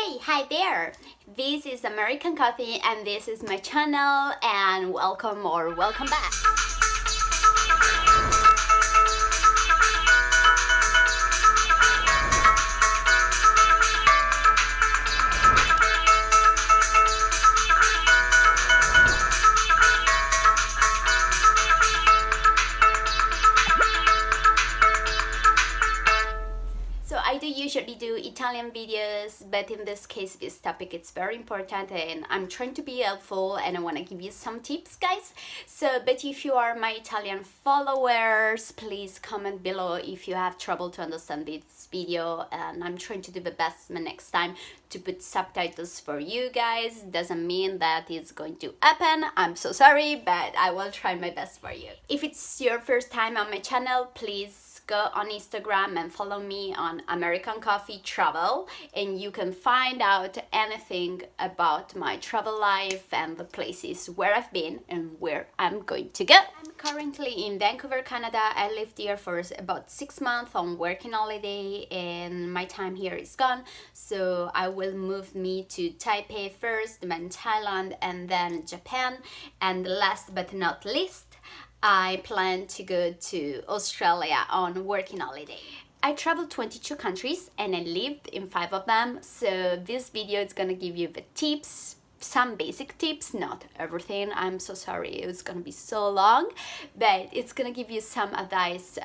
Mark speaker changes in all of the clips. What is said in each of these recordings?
Speaker 1: Hey, hi there! This is American Coffee and this is my channel, and welcome or welcome back. So I usually do Italian videos, but in this case this topic is very important and I'm trying to be helpful and I want to give you some tips, guys. But if you are my Italian followers, please comment below if you have trouble to understand this video, and I'm trying to do the best next time to put subtitles for you guys. Doesn't mean that it's going to happen, I'm so sorry, but I will try my best for you. If it's your first time on my channel, please go on Instagram and follow me on American Coffee Travel, and you can find out anything about my travel life and the places where I've been and where I'm going to go. I'm currently in Vancouver, Canada. I lived here for about 6 months on working holiday and my time here is gone, so I will move me to Taipei first, then Thailand, and then Japan, and last but not least, I plan to go to Australia on working holiday. I traveled 22 countries and I lived in 5 of them, so this video is gonna give you the tips, some basic tips, not everything. I'm so sorry it's gonna be so long, but it's gonna give you some advice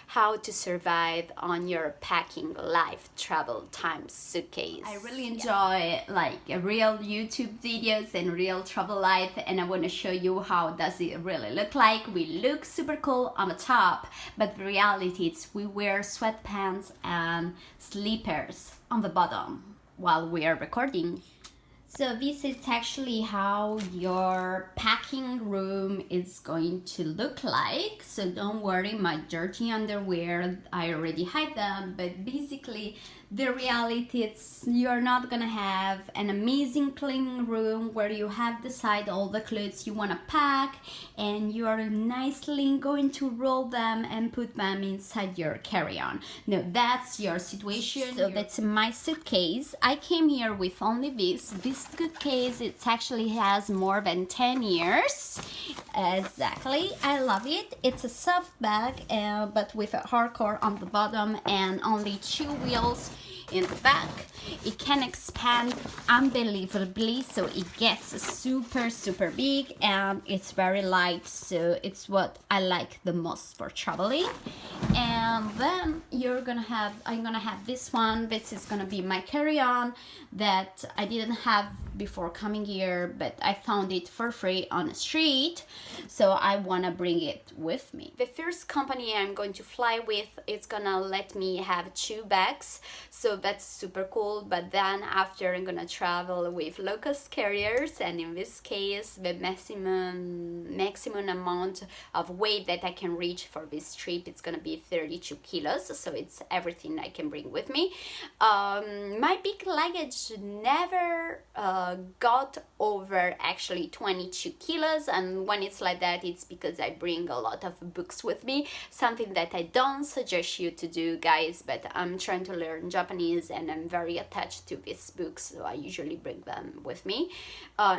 Speaker 1: how to survive on your packing life travel time suitcase. I really enjoy like real YouTube videos and real travel life, and I want to show you how does it really look like. We look super cool on the top, but the reality is we wear sweatpants and slippers on the bottom while we are recording. So this is actually how your packing room is going to look like. So don't worry, my dirty underwear, I already hide them, but basically the reality is you're not gonna have an amazing clean room where you have decide all the clothes you want to pack and you're nicely going to roll them and put them inside your carry-on. No, that's your situation. So that's my suitcase. I came here with only this suitcase. It actually has more than 10 years. Exactly, I love it. It's a soft bag, but with a hardcore on the bottom and only 2 wheels in the back. It can expand unbelievably, so it gets super big and it's very light, so it's what I like the most for traveling. And then I'm gonna have this one. This is gonna be my carry-on that I didn't have before coming here, but I found it for free on the street, so I wanna bring it with me. The first company I'm going to fly with is gonna let me have 2 bags, so that's super cool. But then after I'm gonna travel with low-cost carriers, and in this case the maximum amount of weight that I can reach for this trip it's gonna be 32 kilos, so it's everything I can bring with me. My big luggage never got over actually 22 kilos, and when it's like that it's because I bring a lot of books with me, something that I don't suggest you to do, guys, but I'm trying to learn Japanese and I'm very attached to these books, so I usually bring them with me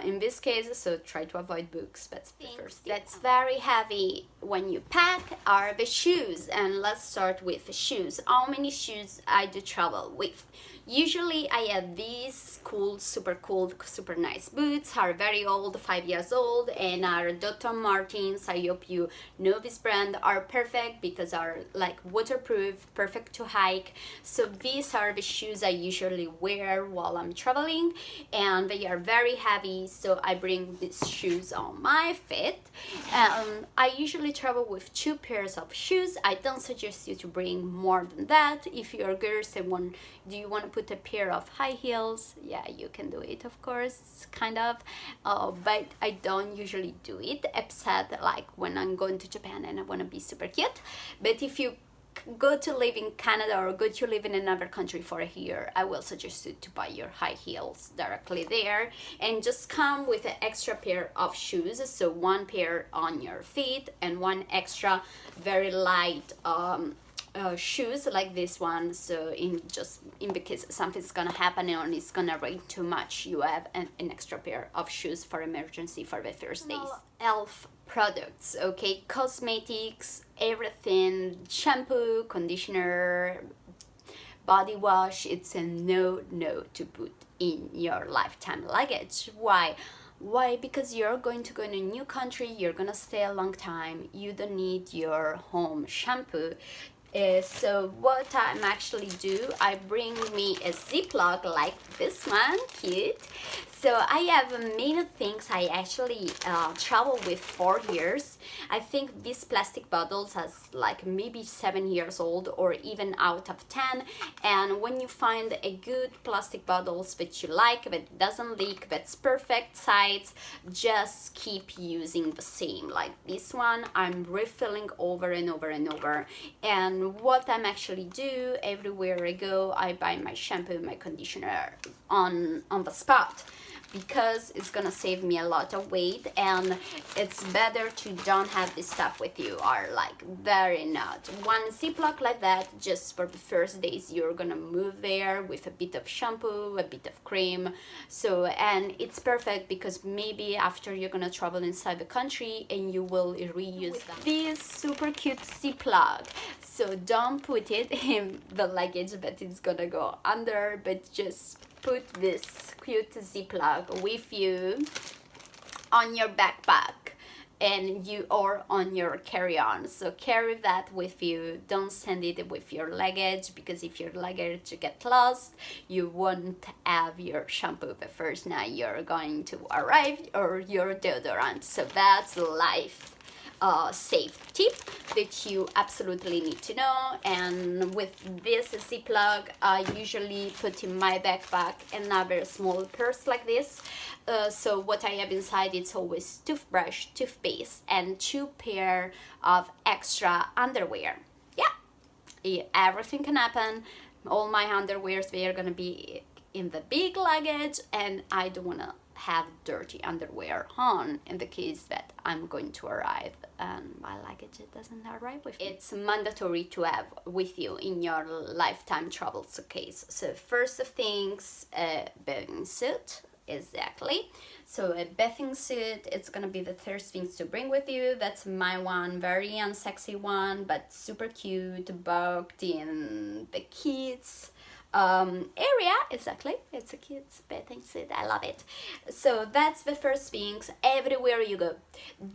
Speaker 1: in this case, so try to avoid books. But the first that's very heavy when you pack are the shoes, and let's start with the shoes. How many shoes I do travel with? Usually I have these super nice boots, are very old, 5 years old, and are Dr. Martens. I hope you know this brand. Are perfect because are like waterproof, perfect to hike. So these are the shoes I usually wear while I'm traveling, and they are very heavy, so I bring these shoes on my feet. I usually travel with 2 pairs of shoes. I don't suggest you to bring more than that. If you're girls and do you want to put a pair of high heels? Yeah, you can do it, of course, kind of, but I don't usually do it except like when I'm going to Japan and I want to be super cute. But if you go to live in Canada or go to live in another country for a year, I will suggest you to buy your high heels directly there and just come with an extra pair of shoes, so 1 pair on your feet and 1 extra very light shoes like this one, so in the case something's gonna happen and it's gonna rain too much, you have an extra pair of shoes for emergency for the first days. Elf products, okay, cosmetics, everything, shampoo, conditioner, body wash, it's a no to put in your lifetime luggage. Why? Because you're going to go in a new country, you're gonna stay a long time, you don't need your home shampoo. So what I'm actually do, I bring me a Ziploc like this one, cute. So I have many things I actually travel with 4 years. I think these plastic bottles has like maybe 7 years old or even out of 10. And when you find a good plastic bottles that you like, that doesn't leak, that's perfect size, just keep using the same. Like this one, I'm refilling over and over and over. And what I'm actually do, everywhere I go, I buy my shampoo, my conditioner on the spot, because it's gonna save me a lot of weight, and it's better to don't have this stuff with you, or like very not. One Ziploc like that, just for the first days you're gonna move there with a bit of shampoo, a bit of cream. So, and it's perfect because maybe after you're gonna travel inside the country and you will reuse them. This super cute Ziploc. So don't put it in the luggage that it's gonna go under, but just put this cute Ziploc with you on your backpack and or on your carry-on. So carry that with you, don't send it with your luggage, because if your luggage get lost, you won't have your shampoo the first night you're going to arrive, or your deodorant. So that's life safe tip that you absolutely need to know. And with this Ziploc, I usually put in my backpack another small purse like this. So what I have inside, it's always toothbrush, toothpaste, and 2 pair of extra underwear. Yeah, everything can happen. All my underwears, they are gonna be in the big luggage, and I don't wanna have dirty underwear on in the case that I'm going to arrive and my luggage doesn't arrive with me. It's mandatory to have with you in your lifetime travel suitcase. So first of things, a bathing suit. Exactly. So a bathing suit, it's gonna be the first things to bring with you. That's my one, very unsexy one, but super cute, booked in the kids area. Exactly, it's a kids bathing suit, I love it. So that's the first things. Everywhere you go,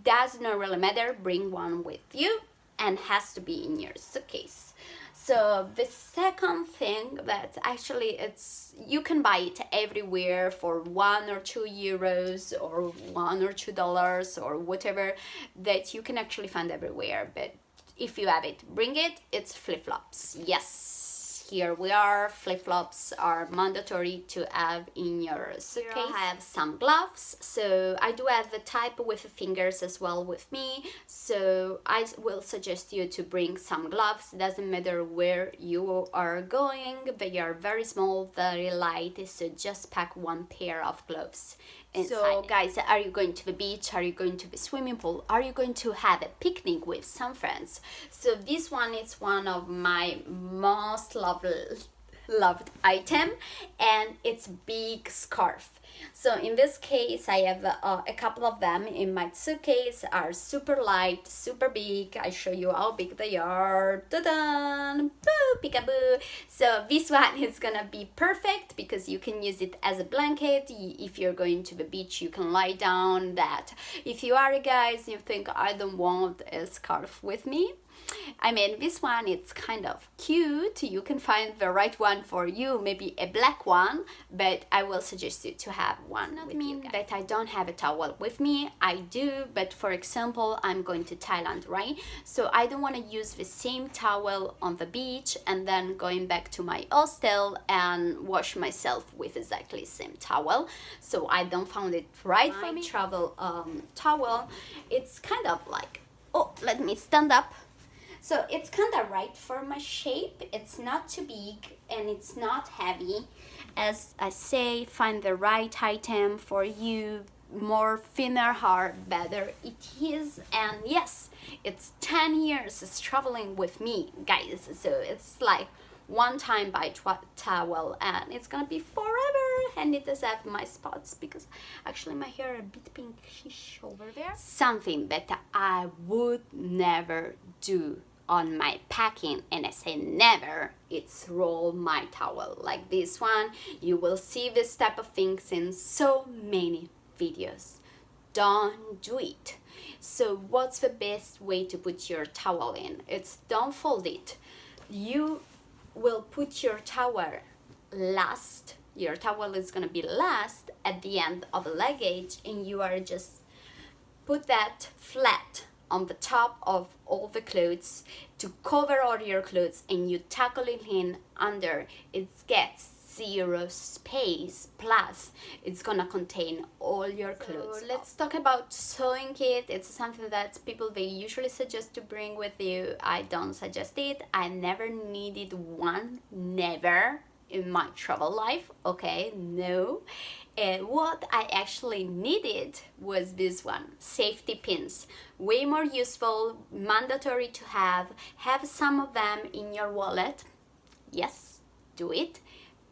Speaker 1: does not really matter, bring one with you, and has to be in your suitcase. So the second thing, that actually it's, you can buy it everywhere for 1 or 2 euros or $1 or $2 or whatever, that you can actually find everywhere. But if you have it, bring it. It's flip-flops. Yes, here we are. Flip-flops are mandatory to have in your suitcase. Here I have some gloves. So I do have the type with the fingers as well with me. So I will suggest you to bring some gloves. Doesn't matter where you are going. They are very small, very light. So just pack 1 pair of gloves inside. So guys, are you going to the beach? Are you going to the swimming pool? Are you going to have a picnic with some friends? So this one is one of my most loved item, and it's big scarf. So in this case, I have a couple of them in my suitcase. Are super light, super big. I show you how big they are. Ta-da! Boo, peekaboo. So this one is gonna be perfect because you can use it as a blanket. If you're going to the beach, you can lie down that. If you are guys, you think I don't want a scarf with me, I mean, this one, it's kind of cute. You can find the right one for you, maybe a black one, but I will suggest you to have one with you guys. That I don't have a towel with me. I do, but for example, I'm going to Thailand, right? So I don't want to use the same towel on the beach and then going back to my hostel and wash myself with exactly the same towel. So I don't find it right for me. Travel towel, it's kind of like, oh, let me stand up. So it's kind of right for my shape. It's not too big and it's not heavy. As I say, find the right item for you. more thinner hair, better it is. And yes, it's 10 years it's traveling with me, guys, so it's like one time by towel, and it's gonna be forever. And it does have my spots because actually my hair are a bit pinkish over there. Something that I would never do on my packing, and I say never, it's roll my towel like this one. You will see this type of things in so many videos. Don't do it. So what's the best way to put your towel in? It's don't fold it. You will put your towel last. Your towel is gonna be last at the end of the luggage, and you are just put that flat on the top of all the clothes to cover all your clothes, and you tackle it in under. It gets zero space, plus it's gonna contain all your clothes. So let's talk about sewing kit. It's something that people they usually suggest to bring with you. I don't suggest it. I never needed one, never in my travel life, okay, no. And what I actually needed was this one, safety pins. Way more useful, mandatory to have some of them in your wallet. Yes, do it.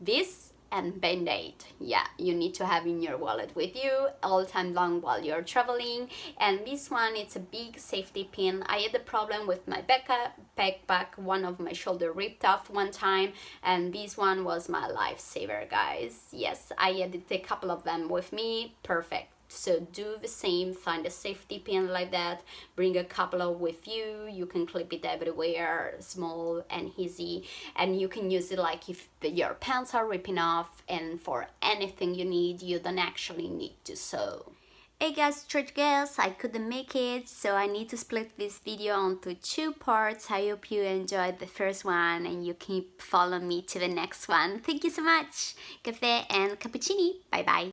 Speaker 1: This and Band-Aid, yeah, you need to have in your wallet with you all time long while you're traveling. And this one, it's a big safety pin. I had a problem with my backpack, one of my shoulder ripped off one time, and this one was my lifesaver, guys. Yes, I had a couple of them with me, perfect. So do the same, find a safety pin like that, bring a couple of with you. You can clip it everywhere, small and easy, and you can use it like if your pants are ripping off, and for anything you need, you don't actually need to sew. Hey guys, stretch girls, I couldn't make it, so I need to split this video onto 2 parts. I hope you enjoyed the first one and you keep following me to the next one. Thank you so much. Cafe and cappuccini. Bye bye.